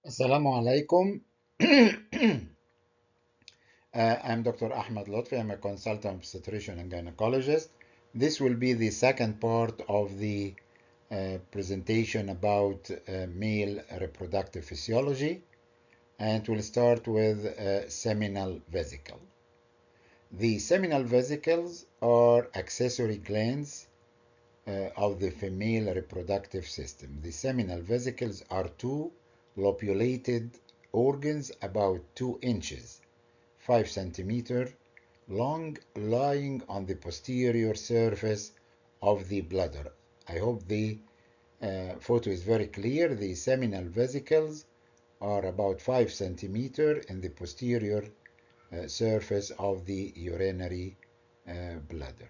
Assalamu alaikum. I'm Dr. Ahmed Lotfi. I'm a consultant obstetrician and gynecologist. This will be the second part of the presentation about male reproductive physiology, and we'll start with seminal vesicle. The seminal vesicles are accessory glands of the female reproductive system. The seminal vesicles are two lobulated organs about 2 inches, 5 centimeter long, lying on the posterior surface of the bladder. I hope the photo is very clear. The seminal vesicles are about 5 centimeter in the posterior surface of the urinary bladder.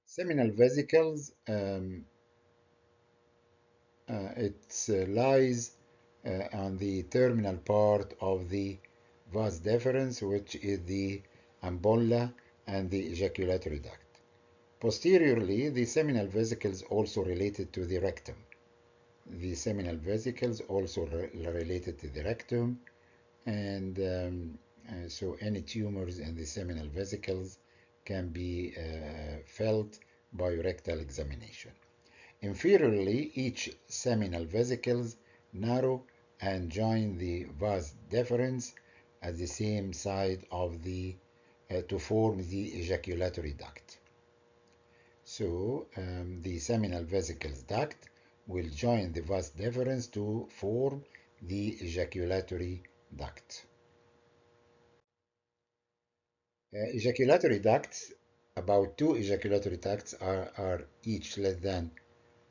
Seminal vesicles, it lies on the terminal part of the vas deferens, which is the ampulla and the ejaculatory duct. Posteriorly, the seminal vesicles also related to the rectum. The seminal vesicles also related to the rectum, and so any tumors in the seminal vesicles can be felt by rectal examination. Inferiorly, each seminal vesicles narrow and join the vas deferens at the same side of the to form the ejaculatory duct. So the seminal vesicles duct will join the vas deferens to form the ejaculatory duct. Ejaculatory ducts, about two ejaculatory ducts are each less than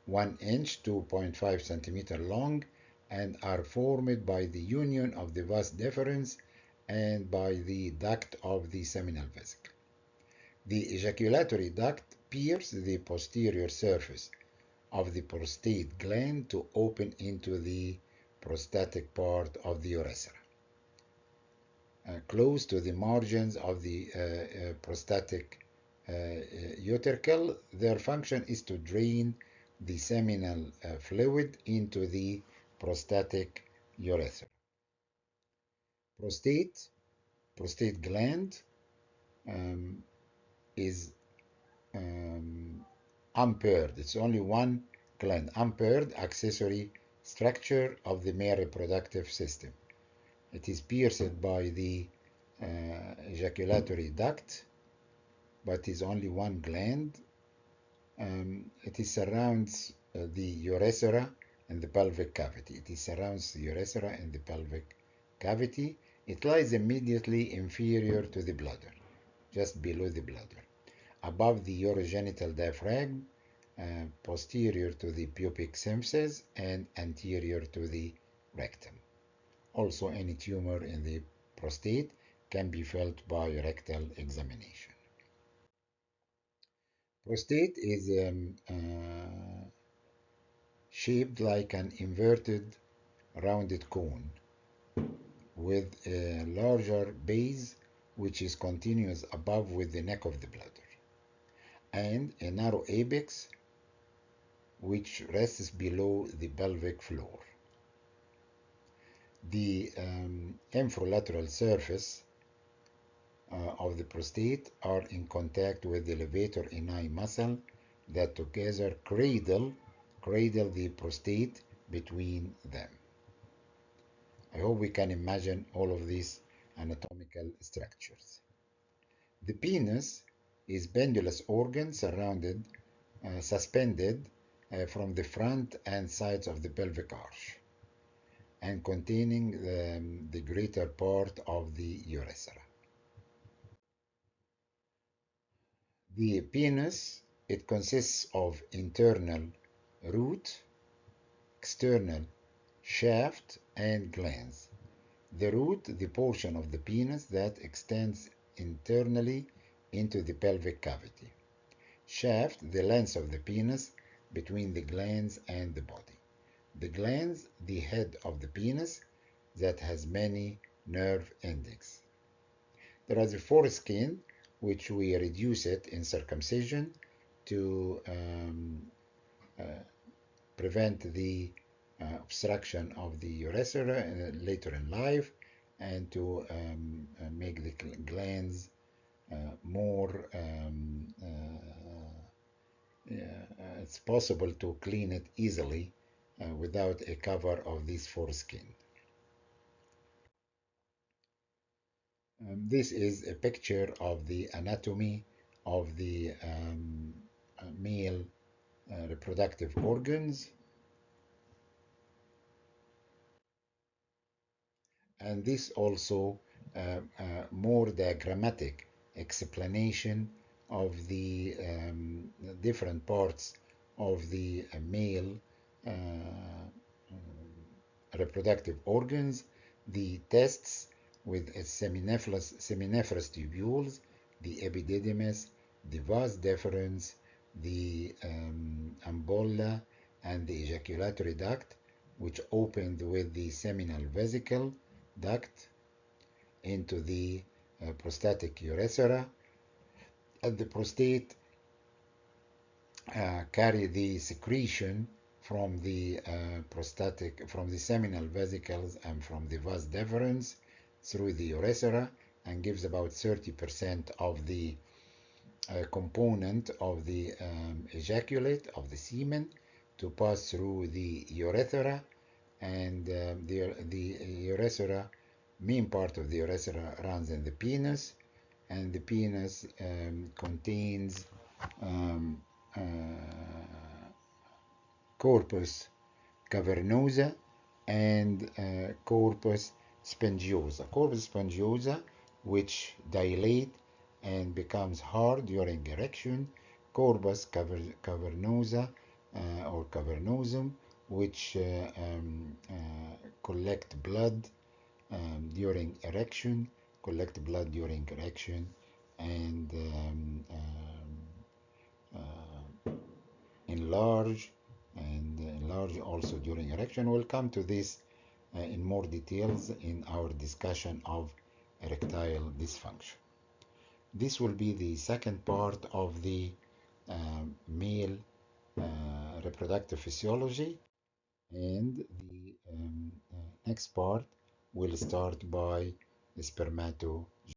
1 inch, 2.5 centimeter long, and are formed by the union of the vas deferens and by the duct of the seminal vesicle. The ejaculatory duct pierces the posterior surface of the prostate gland to open into the prostatic part of the urethra. Close to the margins of the prostatic utercle, their function is to drain the seminal fluid into the prostatic urethra. Prostate gland is unpaired. It's only one gland, unpaired accessory structure of the male reproductive system. It is pierced by the ejaculatory duct, but is only one gland. It surrounds the urethra and the pelvic cavity. It surrounds the urethra and the pelvic cavity. It lies immediately inferior to the bladder, just below the bladder, above the urogenital diaphragm, posterior to the pubic symphysis, and anterior to the rectum. Also, any tumor in the prostate can be felt by rectal examination. Prostate is shaped like an inverted rounded cone with a larger base which is continuous above with the neck of the bladder, and a narrow apex which rests below the pelvic floor. The infralateral surface of the prostate are in contact with the levator ani muscle that together cradle the prostate between them. I hope we can imagine all of these anatomical structures. The penis is pendulous organ suspended from the front and sides of the pelvic arch and containing the greater part of the urethra. The penis, it consists of internal root, external shaft, and glands. The root, the portion of the penis that extends internally into the pelvic cavity. Shaft, the length of the penis between the glands and the body. The glands, the head of the penis that has many nerve endings. There is a foreskin, which we reduce it in circumcision to prevent the obstruction of the urethra later in life, and to make the glands more it's possible to clean it easily without a cover of this foreskin. This is a picture of the anatomy of the male reproductive organs, and this also more diagrammatic explanation of the different parts of the male uh, reproductive organs, the tests with seminiferous tubules, the epididymis, the vas deferens, the ampulla, and the ejaculatory duct, which opened with the seminal vesicle duct into the prostatic urethra. At the prostate, carry the secretion from the from the seminal vesicles and from the vas deferens through the urethra, and gives about 30% of the component of the ejaculate of the semen to pass through the urethra, and the urethra, main part of the urethra runs in the penis, and the penis contains um, uh, corpus cavernosa and corpus spongiosa. Corpus spongiosa, which dilate and becomes hard during erection. Corpus cavernosa or cavernosum, which collect blood during erection, and enlarge enlarge also during erection. We'll come to this in more details in our discussion of erectile dysfunction. This will be the second part of the male reproductive physiology, and the next part will start by the spermatogenesis.